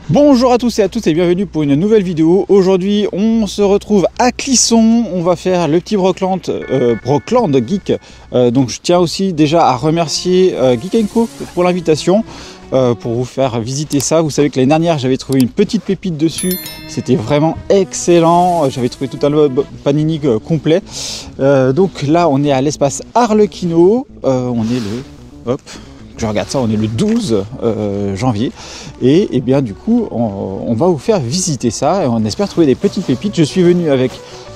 Bonjour à tous et à toutes et bienvenue pour une nouvelle vidéo. Aujourd'hui on se retrouve à Clisson, on va faire le petit Brockland Geek. Donc je tiens aussi déjà à remercier Geek & Co pour l'invitation, pour vous faire visiter ça. Vous savez que l'année dernière j'avais trouvé une petite pépite dessus, c'était vraiment excellent, j'avais trouvé tout un panini complet. Donc là on est à l'espace Arlequino, on est le... hop, je regarde ça, on est le 12 janvier et bien du coup on va vous faire visiter ça et on espère trouver des petites pépites. Je suis venu avec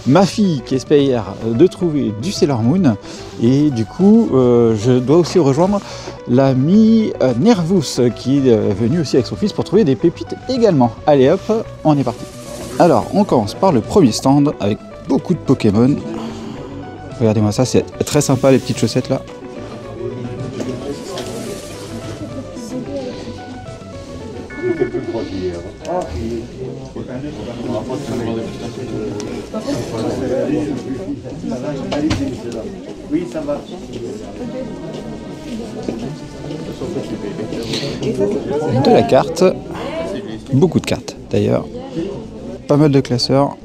ma fille qui espère de trouver du Sailor Moon et du coup je dois aussi rejoindre l'ami Nervous qui est venu aussi avec son fils pour trouver des pépites également. Allez hop, on est parti. Alors on commence par le premier stand avec beaucoup de Pokémon. Regardez-moi ça, c'est très sympa les petites chaussettes là. Oui, ça va. De la carte, beaucoup de cartes d'ailleurs, pas mal de classeurs.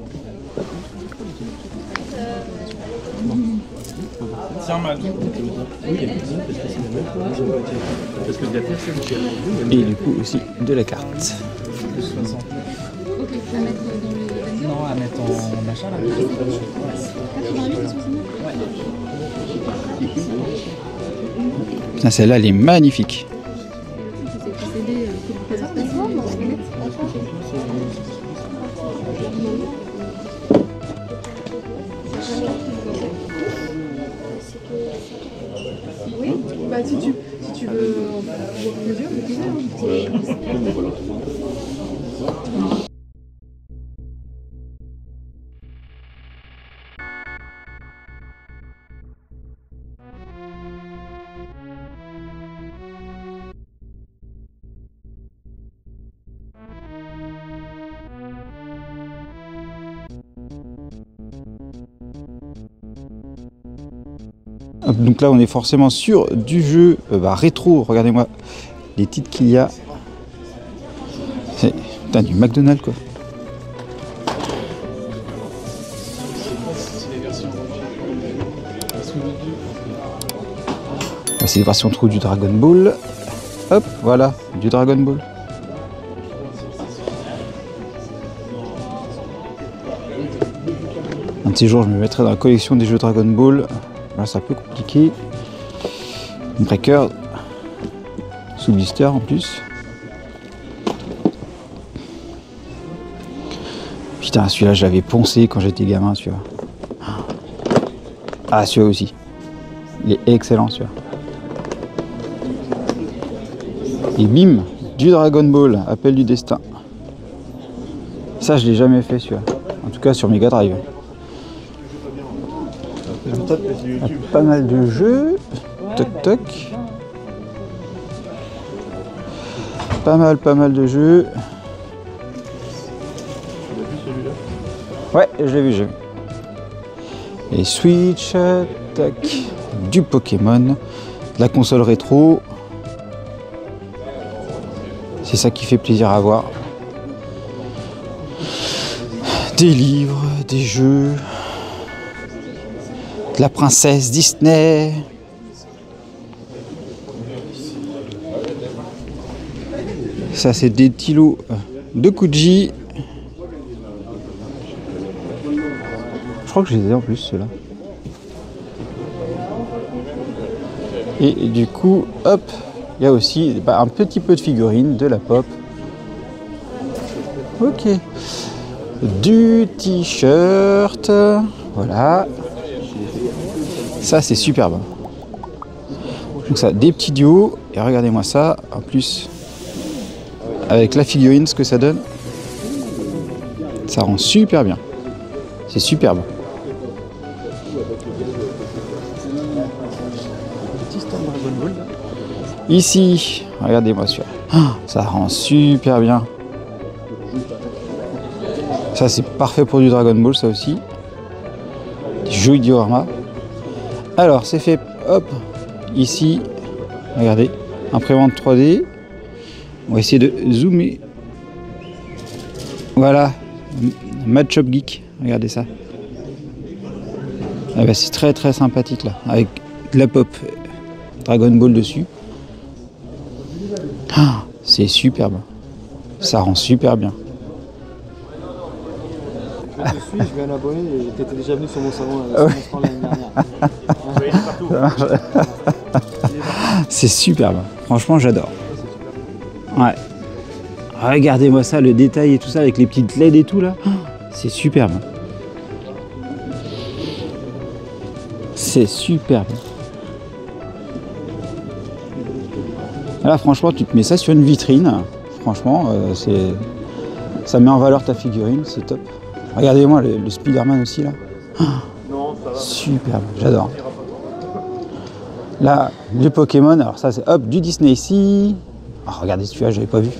Et du coup aussi de la carte. Non, à mettre en machin là. Putain, celle-là elle est magnifique. Oui, bah si tu veux mesure, Donc là on est forcément sur du jeu rétro, regardez-moi les titres qu'il y a. C'est putain, du McDonald's quoi. Ah, c'est les versions trou du Dragon Ball. Hop, voilà, du Dragon Ball. Un de ces jours je me mettrai dans la collection des jeux Dragon Ball. Là c'est un peu compliqué. Breaker sous blister en plus. Putain, celui-là j'avais poncé quand j'étais gamin, celui-là. Ah, celui-là aussi. Il est excellent celui-là. Et bim, du Dragon Ball, appel du destin. Ça je l'ai jamais fait celui-là. En tout cas sur Mega Drive. Pas mal de jeux. Toc toc. Pas mal de jeux. Ouais, je l'ai vu. Et Switch, tac, du Pokémon, de la console rétro. C'est ça qui fait plaisir à voir. Des livres, des jeux. De la princesse Disney. Ça c'est des stylos de Kuji. Je crois que je les ai en plus ceux-là. Et du coup, hop, il y a aussi un petit peu de figurines, de la pop. Ok. Du t-shirt. Voilà. Ça c'est superbe. Donc ça, des petits duos. Et regardez-moi ça. En plus, avec la figurine, ce que ça donne. Ça rend super bien. C'est superbe. Ici, regardez-moi celui-là. Ça rend super bien. Ça c'est parfait pour du Dragon Ball, ça aussi. Du jeu diorama. Alors c'est fait, hop, ici, regardez, imprimante 3D. On va essayer de zoomer Voilà, Match-up Geek, regardez ça. Ah bah, c'est très très sympathique là, avec de la pop Dragon Ball dessus. Ah, c'est superbe, ça rend super bien. Je te suis, je vais un abonné et tu étais déjà venu sur mon salon l'année dernière. C'est superbe, franchement j'adore. Ouais. Regardez-moi ça, le détail et tout ça avec les petites LED et tout là. C'est superbe. C'est superbe. Là franchement tu te mets ça sur une vitrine. Franchement ça met en valeur ta figurine, c'est top. Regardez-moi le Spider-Man aussi là. Superbe, j'adore. Là, du Pokémon, alors ça c'est hop, du Disney ici. Oh, regardez celui-là, j'avais pas vu.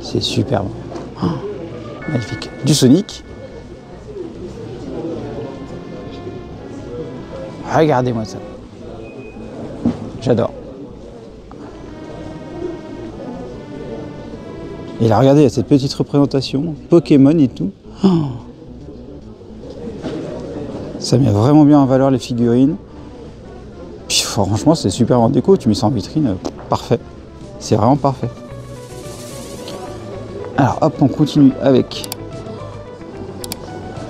C'est superbe. Oh, magnifique. Du Sonic. Regardez-moi ça. J'adore. Et là, regardez, il y a cette petite représentation, Pokémon et tout. Oh, ça met vraiment bien en valeur les figurines. Puis, franchement, c'est super en déco. Tu mets ça en vitrine, parfait. C'est vraiment parfait. Alors, hop, on continue avec.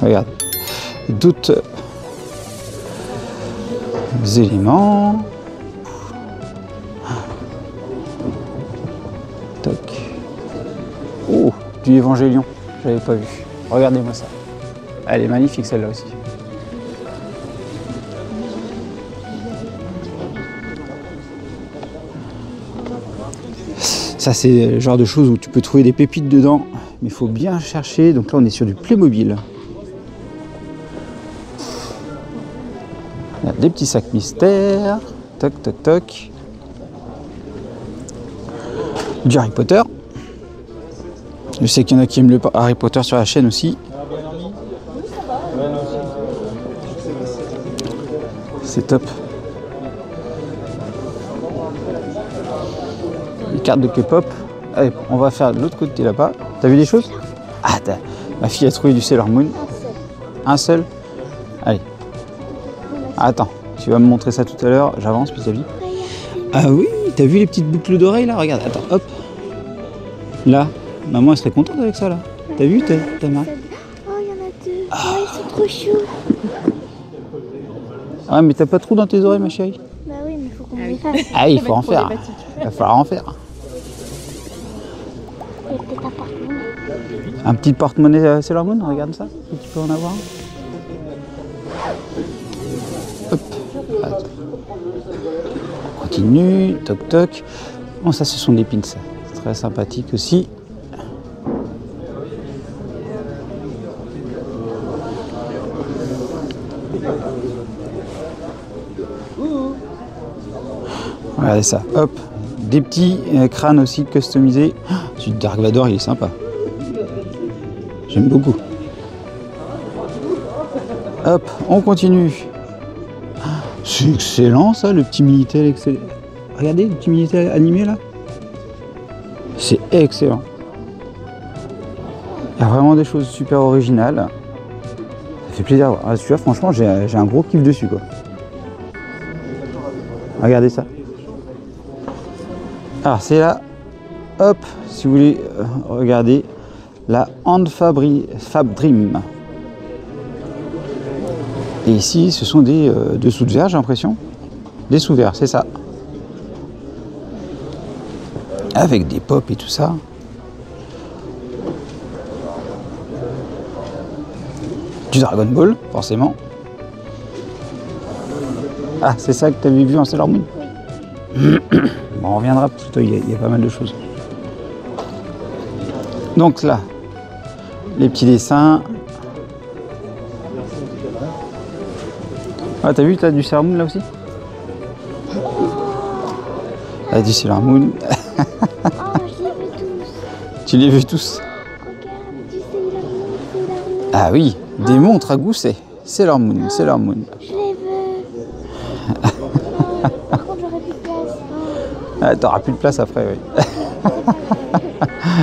Regarde. D'autres éléments. Toc. Oh, du Évangélion. J'avais pas vu. Regardez-moi ça. Elle est magnifique celle-là aussi. Ça c'est le genre de choses où tu peux trouver des pépites dedans, mais il faut bien chercher. Donc là on est sur du Playmobil. Il y a des petits sacs mystères. Toc toc toc. Du Harry Potter. Je sais qu'il y en a qui aiment le Harry Potter sur la chaîne aussi. C'est top. Les cartes de K-pop. Allez, on va faire de l'autre côté là-bas. T'as vu des choses? Ah, ma fille a trouvé du Sailor Moon. Un seul? Allez. Attends, tu vas me montrer ça tout à l'heure. J'avance petit à petit. Ah oui, t'as vu les petites boucles d'oreilles là? Regarde, attends, hop. Là, maman elle serait contente avec ça là. T'as vu ta main? Oh, il y en a deux. Ah. Oh, ils sont trop chauds. Ah, mais t'as pas de trou dans tes oreilles, ma chérie? Bah oui, mais il faut qu'on les fasse. Ah, il faut en faire. Il va falloir en faire. Et peut-être un porte-monnaie. Un petit porte-monnaie Sailor Moon, regarde ça, si tu peux en avoir un. Hop. Attends. On continue, toc toc. Bon, ça ce sont des pins, c'est très sympathique aussi. Regardez ça, hop, des petits crânes aussi customisés. Celui de Dark Vador, il est sympa. J'aime beaucoup. Hop, on continue. C'est excellent ça, le petit Minitel excellent. Regardez le petit Minitel animé là. C'est excellent. Il y a vraiment des choses super originales. Ça fait plaisir à voir. Celui-là, franchement, j'ai un gros kiff dessus quoi. Regardez ça. Alors c'est là, hop, si vous voulez regarder, la Hand Fab Dream. Et ici, ce sont des dessous de verre, j'ai l'impression. Des sous-verres, c'est ça. Avec des pops et tout ça. Du Dragon Ball, forcément. Ah, c'est ça que tu avais vu en Sailor Moon? Bon, on reviendra parce qu'il y a pas mal de choses. Donc là, les petits dessins. Ah, t'as vu, t'as du Sailor Moon là aussi? Ah, du Sailor Moon. Oh, je les veux tous. Tu les veux tous? Regarde, du Sailor Moon. Ah oui, des montres à gousset. Sailor Moon, Sailor Moon. Je les veux. Par contre, j'aurais plus de place. Ah, t'auras plus de place après, oui.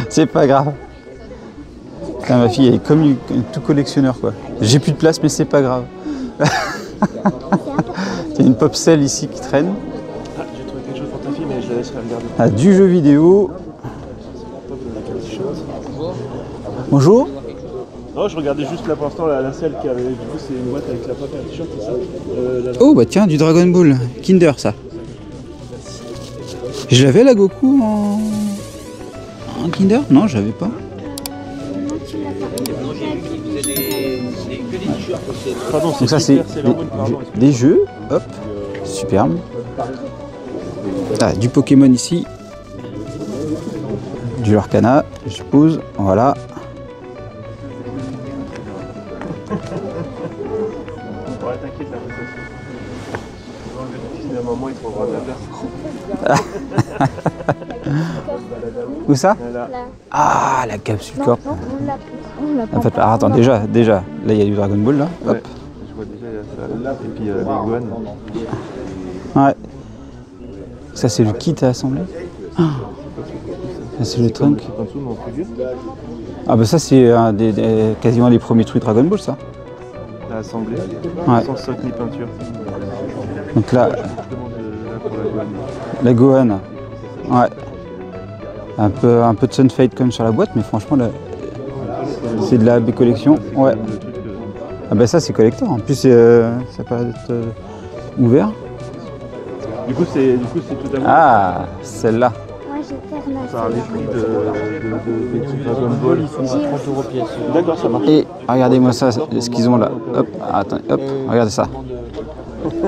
C'est pas grave. Putain, ma fille elle est comme tout collectionneur quoi. J'ai plus de place mais c'est pas grave. Il y a une Popcell ici qui traîne. Ah, j'ai trouvé quelque chose pour ta fille, mais je la laisserai regarder. Ah, du jeu vidéo. Bonjour. Non, je regardais juste là pour l'instant la selle qui avait. Du coup, c'est une boîte avec la pop et un t-shirt, c'est ça Oh bah tiens, du Dragon Ball. Kinder ça. Je l'avais la Goku en Kinder? Non, je l'avais pas. Pardon, Donc ça c'est des jeux, hop, superbe. Ah, du Pokémon ici, du Arcana, je suppose, voilà. Ouais, t'inquiète, là, mais à un moment, il te faudra de la place. Où ça? Là. Ah, la capsule Non, corp. non, on l'a En fait, alors, attends, déjà, là, il y a du Dragon Ball, là, hop. Ouais, je vois déjà, il y a ça. Et puis les Gohan. Ouais. Ça, c'est le kit à assembler. Ah. Ça, c'est le trunk. En dessous, mon figure. Ah, bah, ça, c'est quasiment les premiers trucs Dragon Ball, ça. À assembler. Ouais. Sans socle ni peinture. Donc là, Je demande là pour la Gohan. la Gohan. Ouais. Un peu de Sunfade comme sur la boîte, mais franchement, là, c'est de la AB collection. Ouais. Ah bah ça c'est collector. En plus ça paraît être ouvert. Du coup c'est tout à Ah, celle-là. Moi j'ai terminé. par les prix de Dragon Ball. J'ai 30 € pièce. D'accord, ça marche. Et regardez-moi ça, ce qu'ils ont là. Hop, attendez, hop, regardez ça.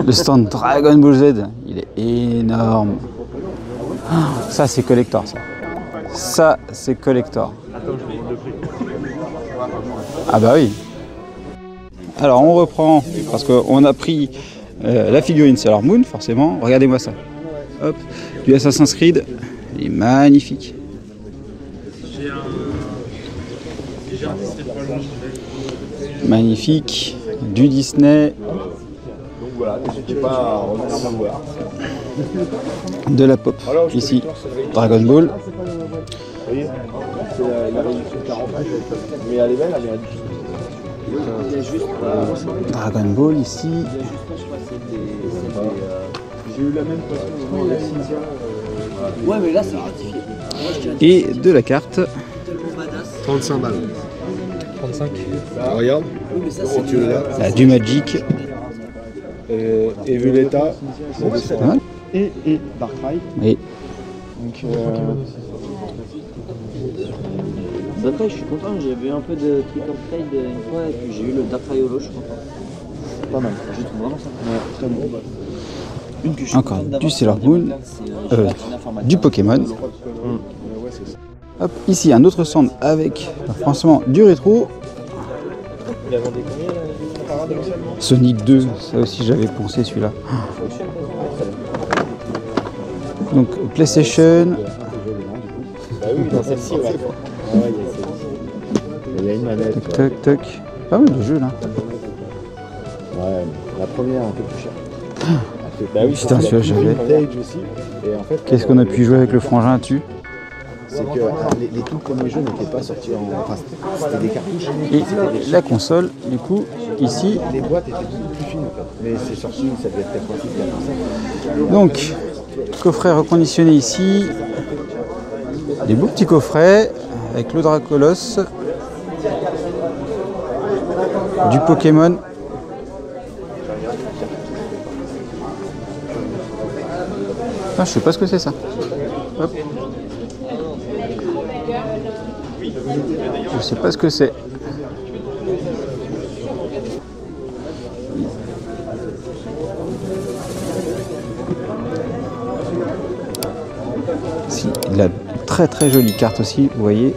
Le stand Dragon Ball Z, il est énorme. Ça c'est collector ça. Ça c'est collector. Attends, je vais le prix. Ah bah oui. Alors on reprend parce qu'on a pris la figurine Sailor Moon forcément. Regardez-moi ça. Hop, du Assassin's Creed. Il est magnifique. Magnifique. Du Disney. De la pop. Ici, Dragon Ball. Mais elle est belle, Dragon Ball ici. J'ai eu la même façon. Ouais, mais là, c'est ratifié. Et de la carte. 35 balles. 35. Bah, regarde, Oui, mais ça, c'est Là, du Magic. et vu l'état, C'est pas mal. et Darkrai. Et Donc, Darkrai, je suis content. J'ai vu un peu de trucs en trade une fois et puis j'ai eu le Darkrai Holo, je suis content. pas mal. Je trouve vraiment ça. Ouais, très bon. Une que je suis encore content d'avoir du Sailor sur Moon. c'est Du Pokémon. Hop, ici un autre stand avec franchement du rétro. Il a vendu combien là Sonic 2, ça aussi j'avais pensé celui-là. Donc PlayStation. Bah oui, dans celle-ci, ouais. Il y a une manette. Toc toc. Pas mal de jeux là. Ouais, la première un peu plus chère. Bah oui, Putain, celui-là j'avais. Qu'est-ce qu'on a pu jouer avec le frangin dessus? C'est que les tout premiers jeux n'étaient pas sortis en. Enfin, c'était des cartouches. Et la console, du coup, ici. Les boîtes étaient plus fines en fait. Mais c'est sorti, ça devait être 86, 85. Donc, coffret reconditionné ici. Des beaux petits coffrets avec le Dracolos. Du Pokémon. Ah, je sais pas ce que c'est ça. Hop. Je sais pas ce que c'est. Si, la très très jolie carte aussi, vous voyez.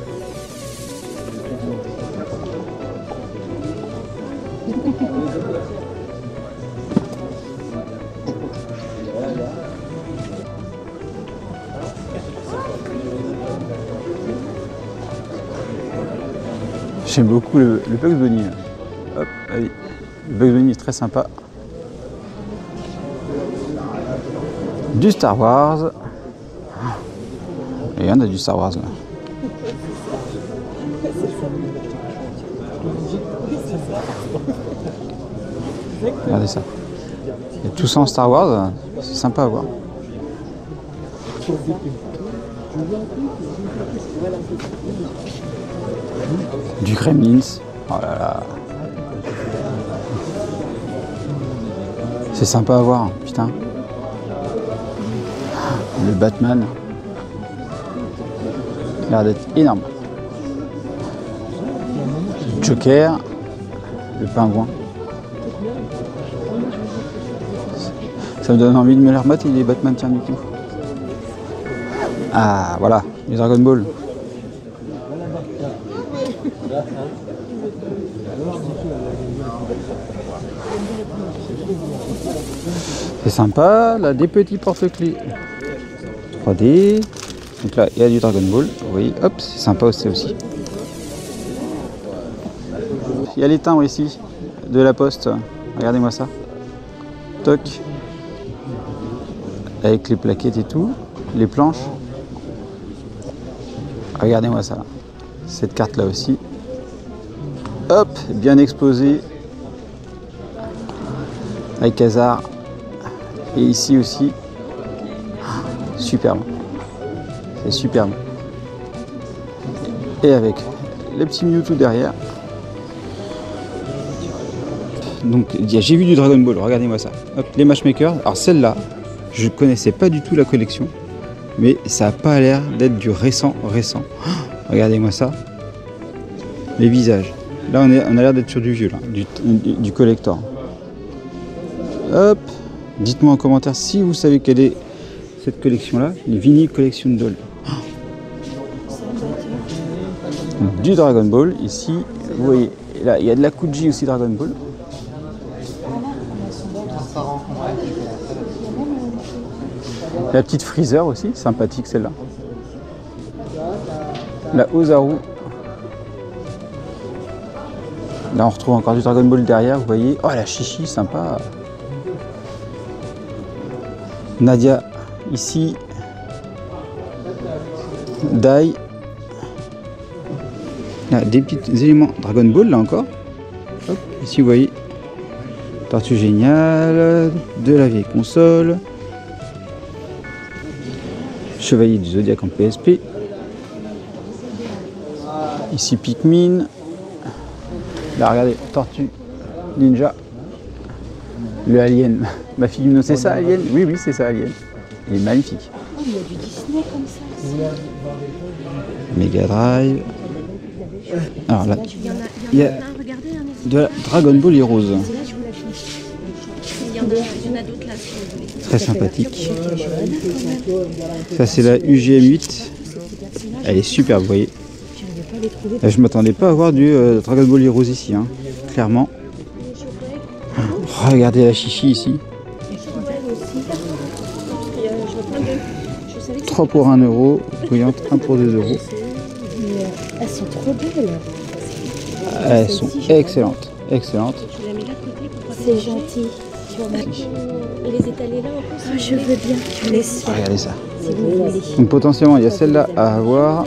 J'aime beaucoup le Bugs Bunny. Là. Hop, allez. Le Bugs Bunny est très sympa. Du Star Wars. Et il y en a du Star Wars là. Regardez ça. Et tout ça en Star Wars, c'est sympa à voir. Du Gremlins. Oh là là. C'est sympa à voir, putain. Le Batman. Il a l'air d'être énorme. Joker. Le pingouin. Ça me donne envie de me les remettre, les Batman, tiens, du coup. Ah, voilà, les Dragon Ball. C'est sympa, là, des petits porte-clés 3D. Donc là, il y a du Dragon Ball. Oui, hop, c'est sympa aussi. Il y a les timbres ici, de la poste. Regardez-moi ça. Toc. Avec les plaquettes et tout. Les planches. Regardez-moi ça. Cette carte là aussi. Hop, bien exposée. Avec hasard. Et ici aussi. Superbe. C'est superbe. Et avec les petits Mewtwo derrière. Donc j'ai vu du Dragon Ball, regardez-moi ça. Hop, les Matchmakers. Alors celle-là, je connaissais pas du tout la collection. Mais ça n'a pas l'air d'être du récent. Oh, regardez-moi ça. Les visages. Là on a l'air d'être sur du vieux, là, du collector. Hop. Dites-moi en commentaire si vous savez quelle est cette collection-là. Les Vinyl Collection Doll. Du Dragon Ball. Ici, vous voyez, là il y a de la Kuji aussi Dragon Ball. La petite Freezer aussi, sympathique celle-là. La Ozaru. Là on retrouve encore du Dragon Ball derrière, vous voyez. Oh la Chichi, sympa. Nadia, ici. Dai. Là, des petits éléments Dragon Ball là encore. Hop, ici vous voyez. Tortue géniale, de la vieille console. Chevalier du Zodiac en PSP. Ici Pikmin. Là regardez, Tortue Ninja. Le Alien. Ma fille me dit, c'est ça Alien? Oui, c'est ça Alien. Il est magnifique. Oh, il y a du Disney comme ça. Mega Drive. Alors là, il y a de la Dragon Ball Heroes. Très sympathique. Ça c'est la UGM8. Elle est superbe, vous voyez. Je m'attendais pas à voir du Dragon Ball Heroes ici, hein, clairement. Regardez la Chichi ici. 3 pour 1 euro, brillante 1 pour 2 euros. Elles sont trop belles. Elles sont excellentes, excellentes. C'est gentil. Et les étaler là en plus. Ah, je veux bien. Je laisse. Regardez ça. Si vous voulez. Donc potentiellement il y a celle-là à avoir.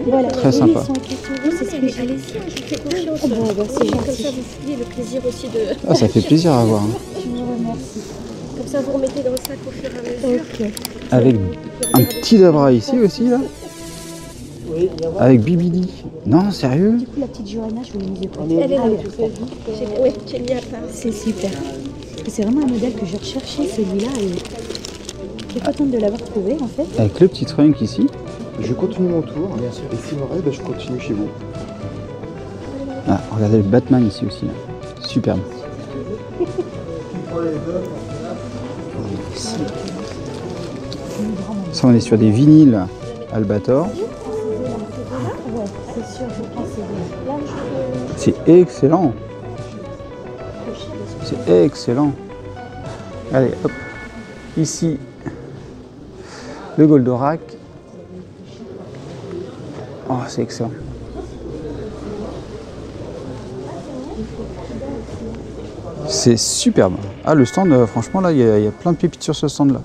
Voilà. Très sympa. C'est ce que j'ai. Allez-y, je fais confiance. C'est gentil. Comme ça vous fouillez le plaisir aussi de. Ah, ça fait plaisir à voir. Hein. Je vous remercie. Comme ça vous remettez dans le sac au fur et à mesure. Ok. Avec un petit Dabra ici aussi là. Avec Bibidi. Non, sérieux? Du coup, la petite Johanna, je vais mise de côté. Elle est là, oui, j'ai mis à part. C'est super. Parce que c'est vraiment un modèle que je recherchais, celui-là. Et je suis contente de l'avoir trouvé, en fait. Avec le petit trunk ici. Je continue mon tour. Et si vous rêvez, je continue chez vous. Ah, regardez le Batman ici aussi. Là. Superbe. Ça, on est sur des vinyles Albator. C'est excellent. C'est excellent. Allez, hop. Ici, le Goldorak. Oh, c'est excellent. C'est superbe. Ah, le stand, franchement, là, il y a plein de pépites sur ce stand-là.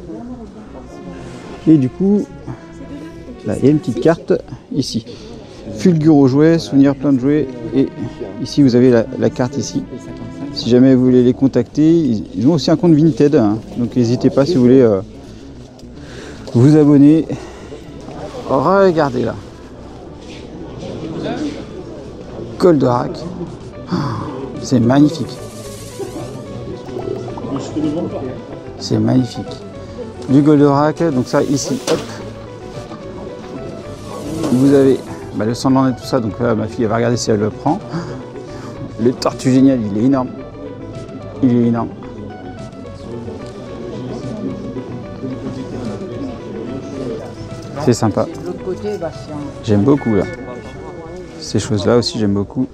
Et du coup, là, il y a une petite carte ici. Fulgur aux jouets, souvenir plein de jouets. Et ici vous avez la carte ici. Si jamais vous voulez les contacter, ils ont aussi un compte Vinted. Hein, donc n'hésitez pas si vous voulez vous abonner. Regardez là. Goldorak. C'est magnifique. C'est magnifique. Du Goldorak, donc ça ici, hop. Vous avez le Sandland et tout ça, donc là ma fille elle va regarder si elle le prend. Le Tortue Génial, il est énorme. Il est énorme. C'est sympa. J'aime beaucoup là. Ces choses-là aussi, j'aime beaucoup.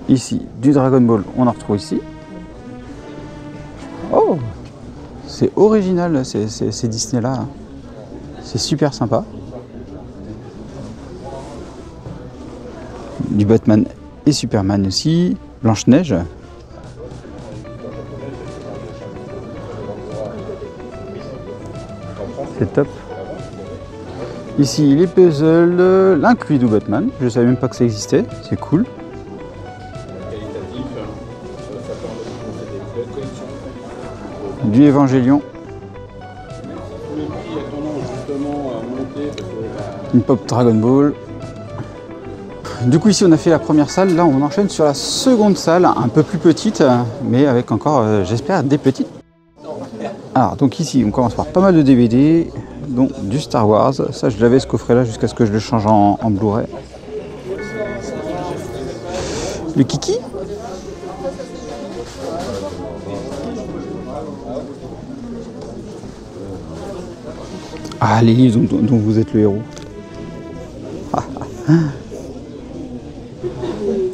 Ici, du Dragon Ball, on en retrouve ici. Oh, c'est original, ces Disney-là. C'est super sympa. Du Batman et Superman aussi. Blanche-Neige. C'est top. Ici, les puzzles, l'inclus du Batman. Je savais même pas que ça existait. C'est cool. Du Évangélion. Une pop Dragon Ball. Du coup ici on a fait la première salle, là on enchaîne sur la seconde salle, un peu plus petite, mais avec encore, j'espère, des petites. Alors donc ici on commence par pas mal de DVD, dont du Star Wars. Ça je l'avais ce coffret là jusqu'à ce que je le change en Blu-ray. Le Kiki. Ah, les livres dont vous êtes le héros.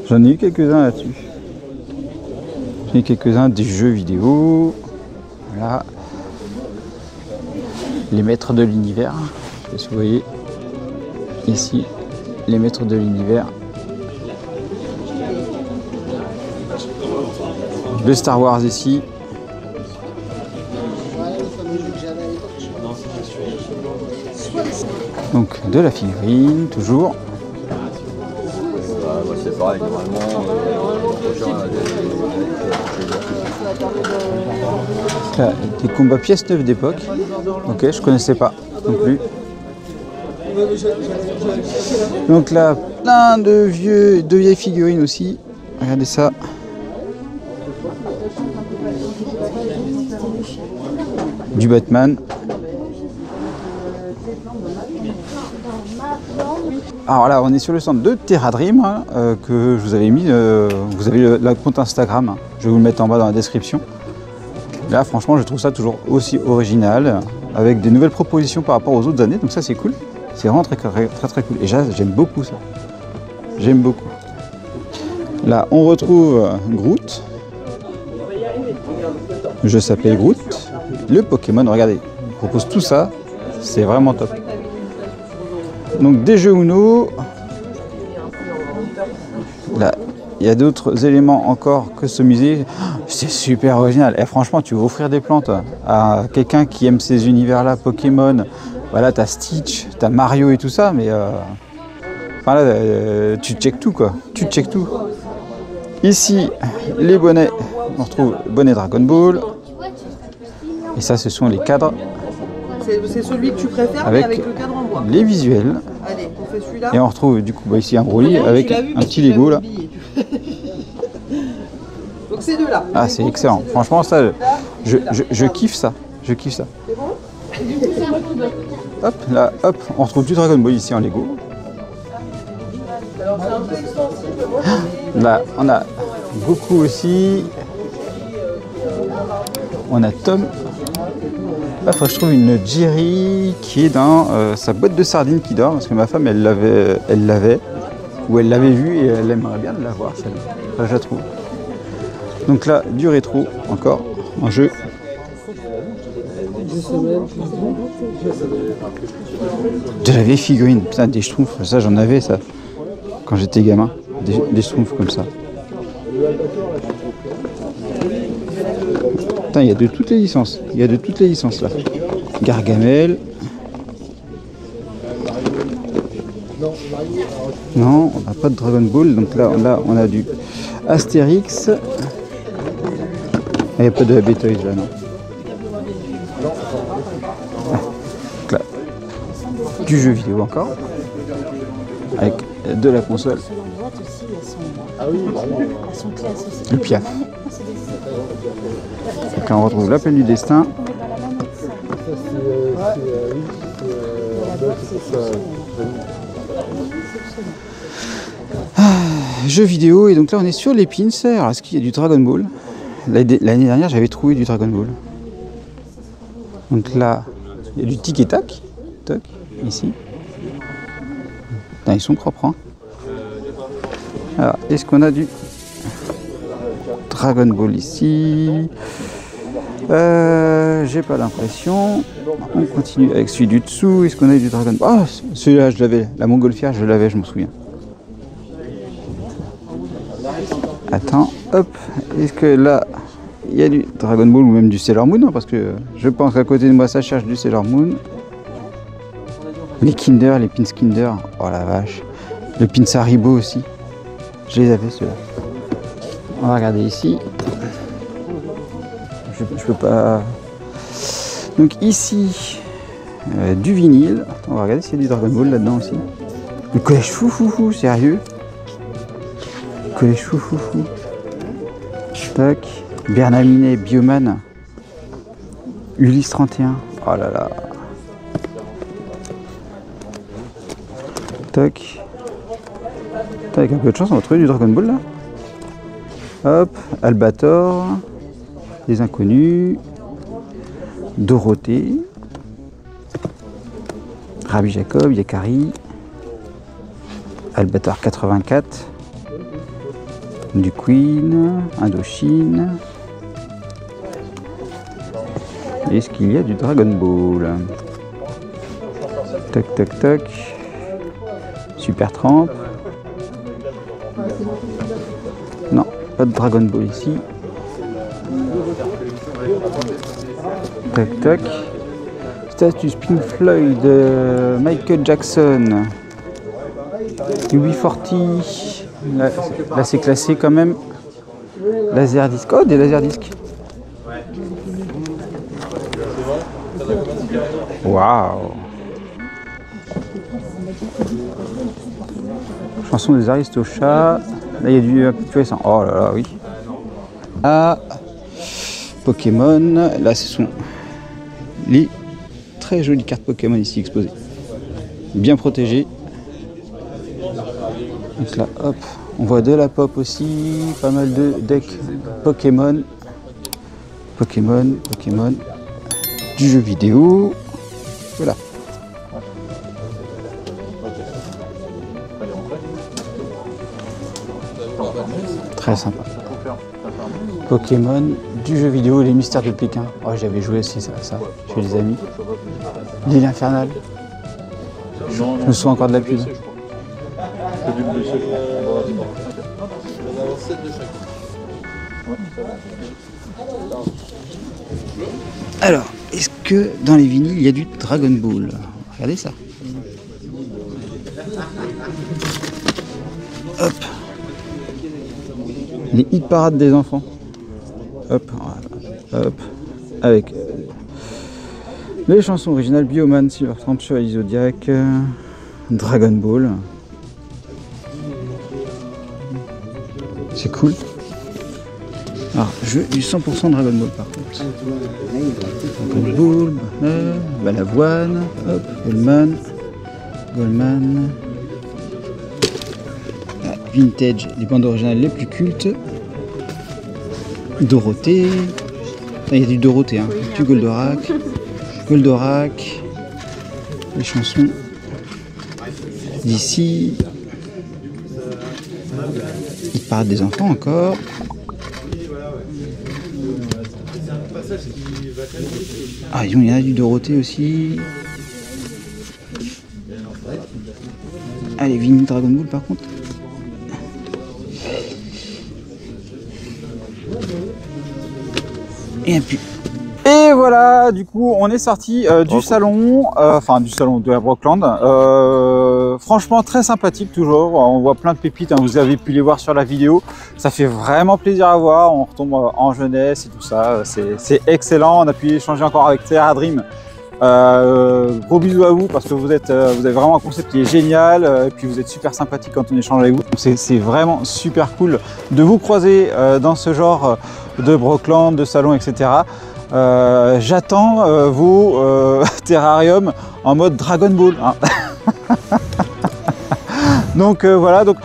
J'en ai eu quelques-uns là-dessus. J'en ai eu quelques-uns des jeux vidéo. Voilà. Les maîtres de l'univers. Je sais pas si vous voyez. Ici, les maîtres de l'univers. Le Star Wars ici. Donc de la figurine, toujours. C'est pareil, normalement. Là, des combats pièces neuves d'époque. Ok, je connaissais pas non plus. Donc là, plein de vieilles figurines aussi. Regardez ça. Du Batman. Alors là, on est sur le stand de Terra Dream que je vous avais mis. Vous avez le compte Instagram. Je vais vous le mettre en bas dans la description. Là, franchement, je trouve ça toujours aussi original, avec des nouvelles propositions par rapport aux autres années. Donc ça, c'est cool. C'est vraiment très cool. Et j'aime beaucoup ça. J'aime beaucoup. Là, on retrouve Groot. Je s'appelle Groot. Le Pokémon, regardez, il propose tout ça. C'est vraiment top. Donc des jeux Uno. Là, il y a d'autres éléments encore customisés. C'est super original. Et franchement, tu veux offrir des plantes à quelqu'un qui aime ces univers-là, Pokémon. Voilà, t'as Stitch, t'as Mario et tout ça, mais enfin là, tu checkes tout quoi. Tu checkes tout. Ici, les bonnets. On retrouve bonnet Dragon Ball. Et ça, ce sont les cadres. C'est celui que tu préfères, mais avec le cadre en bois. Les visuels. Allez, on fait celui-là. Et on retrouve du coup ici un Broly avec un petit Lego là. Donc ces deux-là. Ah, c'est excellent. Franchement, ça, je kiffe ça. Je kiffe ça. Hop, là, hop, on retrouve du Dragon Ball ici en Lego. Là, on a Goku aussi. On a Tom. Là, il faut que je trouve une Jerry qui est dans sa boîte de sardines qui dort, parce que ma femme, elle l'avait, ou elle l'avait vue et elle aimerait bien l'avoir, celle-là. Là, je la trouve. Donc là, du rétro, encore, en jeu. De la vieille figurine, putain, des schtroumpfs, ça j'en avais ça, quand j'étais gamin, des schtroumpfs comme ça. Putain, il y a de toutes les licences, là. Gargamel. Non, on n'a pas de Dragon Ball, donc là on a du Astérix. Il n'y a pas de Happy Toys là, non. Là, du jeu vidéo encore, avec de la console. Le Piaf. Donc là on retrouve l'appel du destin. Jeux vidéo, et donc là on est sur les pins. Alors est-ce qu'il y a du Dragon Ball? L'année dernière j'avais trouvé du Dragon Ball. Donc là il y a du tic et tac, toc, ici. Putain, ils sont propres, hein. Alors est-ce qu'on a du Dragon Ball ici? J'ai pas l'impression. On continue avec celui du dessous. Est-ce qu'on a du Dragon Ball? Ah, celui-là je l'avais, la montgolfière je l'avais, je me souviens. Attends, hop, est-ce que là il y a du Dragon Ball ou même du Sailor Moon, hein, parce que je pense qu'à côté de moi ça cherche du Sailor Moon. Les Kinder, les pins Kinder, oh la vache. Le pins Haribo aussi, je les avais ceux-là. On va regarder ici. Je peux pas. Donc ici, du vinyle. Attends, on va regarder s'il y a du Dragon Ball là-dedans aussi. Le collège fou, sérieux? Collège fou. Tac. Bernaminet, Bioman. Ulysse 31. Oh là là. Tac. Avec un peu de chance, on va trouver du Dragon Ball là. Hop. Albator. Les Inconnus. Dorothée. Rabbi Jacob, Yakari. Albator 84. Du Queen, Indochine. Est-ce qu'il y a du Dragon Ball? Tac. Super Tramp. Non, pas de Dragon Ball ici. Tac. Status Pink Floyd, Michael Jackson. UB40. Là c'est classé quand même. Laserdisc. Oh, des laserdiscs. Waouh. Chanson des Aristochats. Là il y a du un peu plus récent. Oh là là, oui. Ah, Pokémon. Là ce sont les très jolies cartes Pokémon ici exposées. Bien protégées. Donc là, hop, on voit de la pop aussi, pas mal de decks Pokémon, du jeu vidéo, voilà. Très sympa. Pokémon, du jeu vidéo, les mystères de Pékin. Oh, j'avais joué aussi ça chez les amis. L'île infernale. Je me souviens encore de la pub. Alors, est-ce que dans les vinyles il y a du Dragon Ball? Regardez ça. Hop. Les hit parades des enfants. Hop. Avec les chansons originales Bioman, Silver Tramp, Chevalier Zodiac, Dragon Ball. C'est cool. Alors, je veux du 100% Dragon Ball par contre. Dragon Ball, Balavoine, hop, Goldman. Ah, vintage, les bandes originales les plus cultes. Dorothée. Ah, il y a du Dorothée, hein. Du Goldorak. Les chansons d'ici. Il parle des enfants encore. Ah, il y en a du Dorothée aussi. Allez, Vinny Dragon Ball par contre. Et Et voilà, du coup, on est sorti du salon, enfin du salon de la Brockland. Franchement, très sympathique toujours. On voit plein de pépites, hein, vous avez pu les voir sur la vidéo. Ça fait vraiment plaisir à voir. On retombe en jeunesse et tout ça. C'est excellent. On a pu échanger encore avec Terra Dream. Gros bisous à vous parce que vous avez vraiment un concept qui est génial et puis vous êtes super sympathique quand on échange avec vous. C'est vraiment super cool de vous croiser dans ce genre de Brockland, de salon, etc. J'attends vos terrariums en mode Dragon Ball. Hein. Donc voilà, donc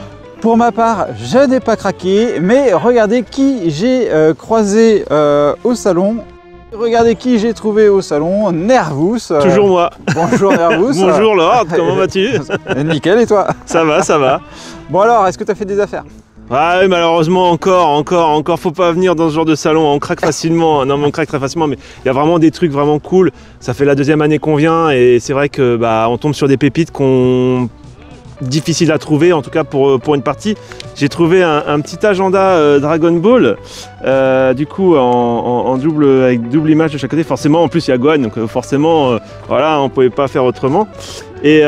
pour ma part, je n'ai pas craqué, mais regardez qui j'ai croisé au salon. Regardez qui j'ai trouvé au salon, Nervous. Toujours moi. Bonjour Nervous. Bonjour Lord, comment vas-tu? Nickel, et toi? Ça va, ça va. Bon alors, est-ce que tu as fait des affaires? Ouais, malheureusement encore, faut pas venir dans ce genre de salon, on craque facilement, non mais on craque très facilement, mais il y a vraiment des trucs vraiment cool. Ça fait la deuxième année qu'on vient et c'est vrai que on tombe sur des pépites difficile à trouver, en tout cas pour une partie. J'ai trouvé un petit agenda Dragon Ball, du coup en double, avec double image de chaque côté. Forcément, en plus il y a Gohan, donc forcément, voilà, on pouvait pas faire autrement. Et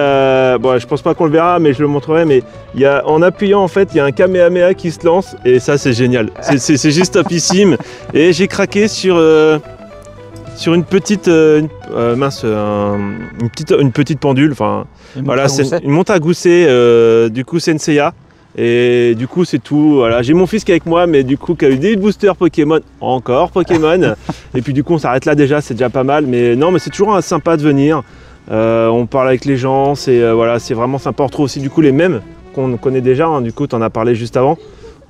bon, je pense pas qu'on le verra, mais je le montrerai. Mais en appuyant, en fait, il y a un Kamehameha qui se lance, et ça c'est génial. C'est juste topissime. Et j'ai craqué sur une petite une petite pendule, enfin voilà, c'est une montre à gousset du coup Senseiya. Et du coup c'est tout, voilà. J'ai mon fils qui est avec moi, mais du coup qui a eu des boosters Pokémon, encore Pokémon. Et puis du coup on s'arrête là déjà, c'est déjà pas mal. Mais non, mais c'est toujours sympa de venir. On parle avec les gens, voilà, c'est vraiment sympa. On retrouve aussi du coup les mêmes qu'on connaît déjà, hein. Du coup tu en as parlé juste avant.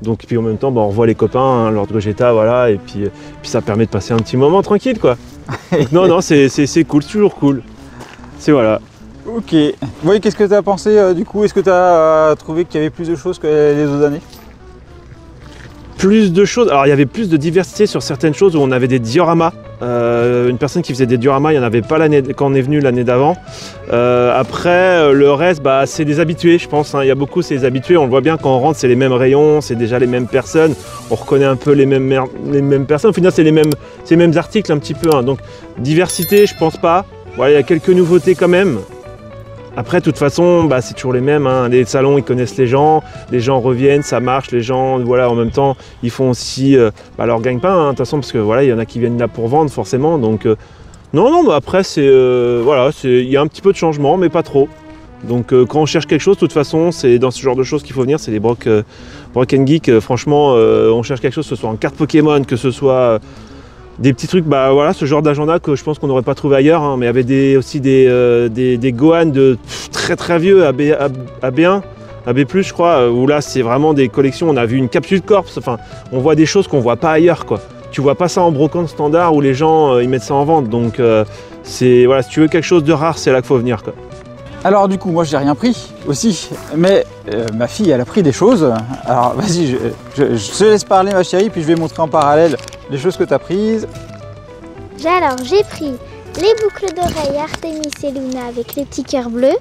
Donc puis en même temps on revoit les copains, hein, Lord Gogeta, voilà, et puis ça permet de passer un petit moment tranquille quoi. Donc, non, c'est cool, c'est toujours cool. C'est voilà. Ok. Oui, qu'est-ce que tu as pensé du coup? Est-ce que tu as trouvé qu'il y avait plus de choses que les autres années? Plus de choses, alors il y avait plus de diversité sur certaines choses où on avait des dioramas. Une personne qui faisait des dioramas, il n'y en avait pas quand on est venu l'année d'avant. Après, le reste, c'est des habitués, je pense. Hein. Il y a beaucoup, c'est des habitués. On le voit bien quand on rentre, c'est les mêmes rayons, c'est déjà les mêmes personnes. On reconnaît un peu les mêmes personnes. Au final, c'est les mêmes articles un petit peu. Hein. Donc, diversité, je pense pas. Voilà, il y a quelques nouveautés quand même. Après, de toute façon, c'est toujours les mêmes. Hein. Les salons, ils connaissent les gens reviennent, ça marche. Les gens, voilà, en même temps, ils font aussi leur gagne-pain. Hein, de toute façon, parce que voilà, il y en a qui viennent là pour vendre, forcément. Donc, non, après, voilà, il y a un petit peu de changement, mais pas trop. Donc, quand on cherche quelque chose, de toute façon, c'est dans ce genre de choses qu'il faut venir. C'est les Brock Geek. Franchement, on cherche quelque chose, que ce soit en carte Pokémon, que ce soit des petits trucs, voilà, ce genre d'agenda que je pense qu'on n'aurait pas trouvé ailleurs, hein, mais il y avait aussi des Gohan de très très vieux, AB1, AB+, je crois, où là c'est vraiment des collections. On a vu une capsule corps, enfin, on voit des choses qu'on voit pas ailleurs, quoi. Tu vois pas ça en brocante standard où les gens ils mettent ça en vente, donc voilà, si tu veux quelque chose de rare, c'est là qu'il faut venir, quoi. Alors du coup, moi j'ai rien pris aussi, mais ma fille elle a pris des choses. Alors vas-y, je te laisse parler ma chérie, puis je vais montrer en parallèle les choses que tu as prises. Alors j'ai pris les boucles d'oreilles Artemis et Luna avec les petits cœurs bleus.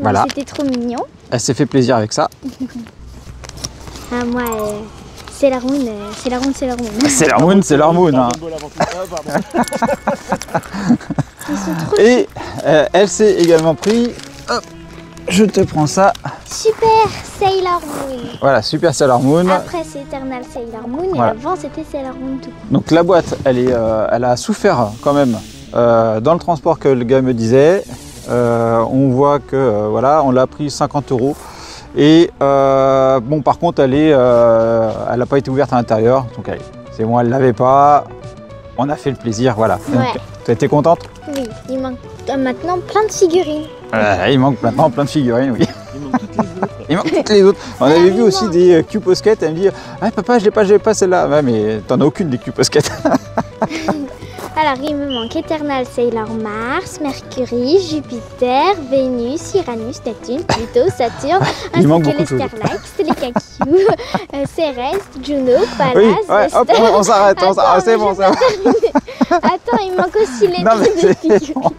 Voilà. C'était trop mignon. Elle s'est fait plaisir avec ça. Moi, Sailor Moon, Sailor Moon, Sailor Moon. Sailor Moon, Sailor Moon. Hein. Et elle s'est également pris, hop, je te prends ça. Super Sailor Moon. Voilà, Super Sailor Moon. Après c'est Eternal Sailor Moon, voilà. Et avant c'était Sailor Moon tout. Donc la boîte, elle a souffert quand même dans le transport, que le gars me disait. On voit que voilà, on l'a pris 50 €. Et bon, par contre, elle n'a pas été ouverte à l'intérieur, donc c'est bon, elle l'avait pas. On a fait le plaisir, voilà. Ouais. Tu étais contente? Oui, il manque maintenant plein de figurines. Il manque maintenant plein de figurines, oui. Il manque toutes les autres. On avait vu aussi des Q-Posket. Elle me dit ah, papa, je l'ai pas celle-là. Ouais, mais t'en as aucune des Q-Posket. Alors, il me manque Eternal Sailor Mars, Mercury, Jupiter, Vénus, Uranus, Neptune, Pluto, Saturne, ainsi que les Starlights, les Kaku, Cérès, Juno, Pallas, oui, ouais, hop, on s'arrête, c'est bon, ça va. Attends, il manque aussi les trucs de figurines.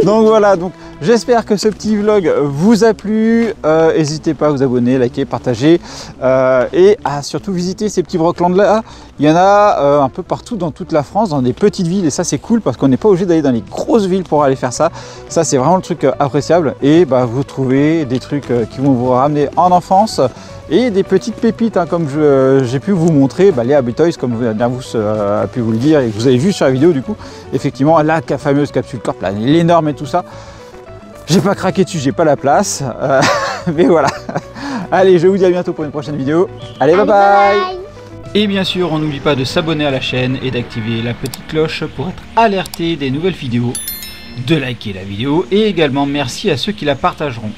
Donc voilà, donc J'espère que ce petit vlog vous a plu. N'hésitez pas à vous abonner, liker, partager et à surtout visiter ces petits Brockland là. Il y en a un peu partout dans toute la France, dans des petites villes, et ça c'est cool parce qu'on n'est pas obligé d'aller dans les grosses villes pour aller faire ça. Ça c'est vraiment le truc appréciable, et bah, vous trouvez des trucs qui vont vous ramener en enfance et des petites pépites, hein, comme j'ai pu vous montrer, bah, les Happy Toys, comme Nervous a pu vous le dire et que vous avez vu sur la vidéo du coup. Effectivement, la fameuse capsule Corp, l'énorme et tout ça. J'ai pas craqué dessus, j'ai pas la place, mais voilà. Allez, je vous dis à bientôt pour une prochaine vidéo. Allez, bye bye. Et bien sûr, on n'oublie pas de s'abonner à la chaîne et d'activer la petite cloche pour être alerté des nouvelles vidéos, de liker la vidéo et également merci à ceux qui la partageront.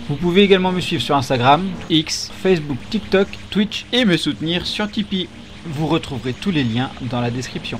Vous pouvez également me suivre sur Instagram, X, Facebook, TikTok, Twitch et me soutenir sur Tipeee. Vous retrouverez tous les liens dans la description.